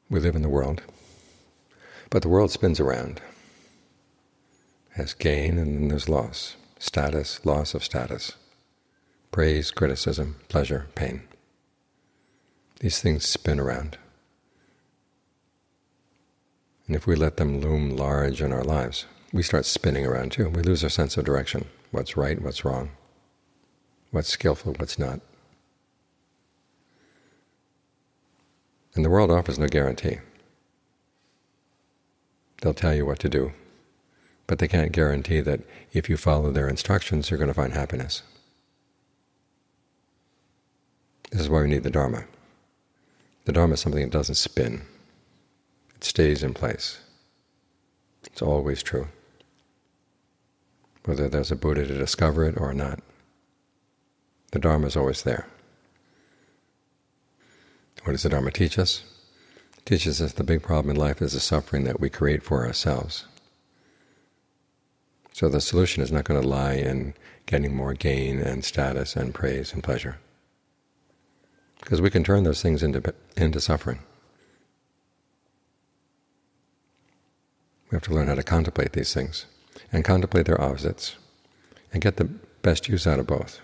We live in the world, but the world spins around. Has gain and then there's loss, status, loss of status, praise, criticism, pleasure, pain. These things spin around. And if we let them loom large in our lives, we start spinning around too. We lose our sense of direction, what's right, what's wrong, what's skillful, what's not. And the world offers no guarantee. They'll tell you what to do, but they can't guarantee that if you follow their instructions, you're going to find happiness. This is why we need the Dharma. The Dharma is something that doesn't spin. It stays in place. It's always true, whether there's a Buddha to discover it or not. The Dharma is always there. What does the Dharma teach us? It teaches us the big problem in life is the suffering that we create for ourselves. So the solution is not going to lie in getting more gain and status and praise and pleasure, because we can turn those things into suffering. We have to learn how to contemplate these things and contemplate their opposites and get the best use out of both.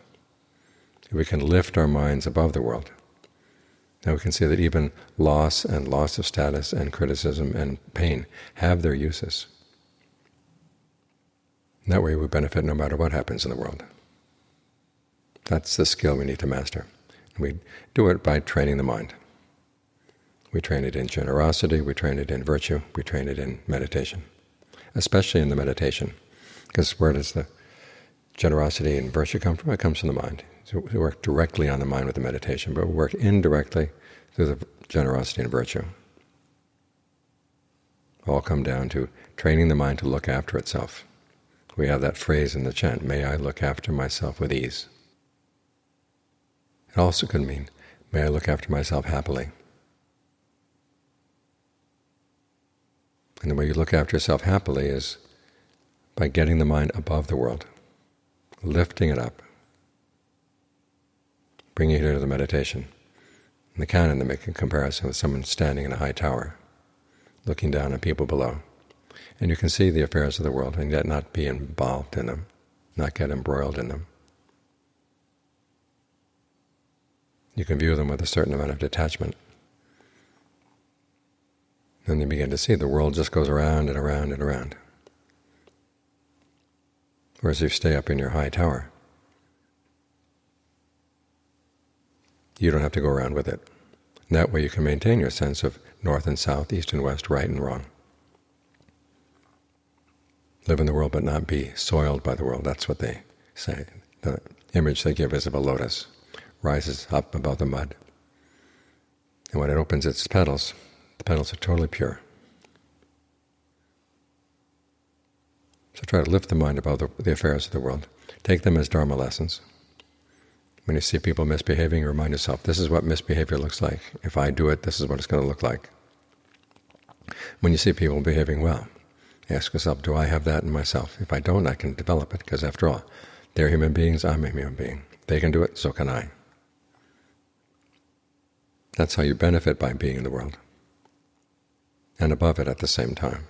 If we can lift our minds above the world, now we can see that even loss and loss of status and criticism and pain have their uses. And that way we benefit no matter what happens in the world. That's the skill we need to master. And we do it by training the mind. We train it in generosity, we train it in virtue, we train it in meditation, especially in the meditation. Because where does the generosity and virtue come from? It comes from the mind. So we work directly on the mind with the meditation, but we work indirectly through the generosity and virtue. All come down to training the mind to look after itself. We have that phrase in the chant, "May I look after myself with ease." It also could mean, "May I look after myself happily." And the way you look after yourself happily is by getting the mind above the world, lifting it up, bringing it into the meditation. In the canon, they make a comparison with someone standing in a high tower, looking down on people below. And you can see the affairs of the world and yet not be involved in them, not get embroiled in them. You can view them with a certain amount of detachment. Then you begin to see the world just goes around and around and around. Whereas if you stay up in your high tower, you don't have to go around with it. And that way you can maintain your sense of north and south, east and west, right and wrong. Live in the world but not be soiled by the world. That's what they say. The image they give is of a lotus, rises up above the mud. And when it opens its petals, the petals are totally pure. So try to lift the mind above the affairs of the world. Take them as Dharma lessons. When you see people misbehaving, remind yourself, this is what misbehavior looks like. If I do it, this is what it's going to look like. When you see people behaving well, ask yourself, do I have that in myself? If I don't, I can develop it, because after all, they're human beings, I'm a human being. They can do it, so can I. That's how you benefit by being in the world, and above it at the same time.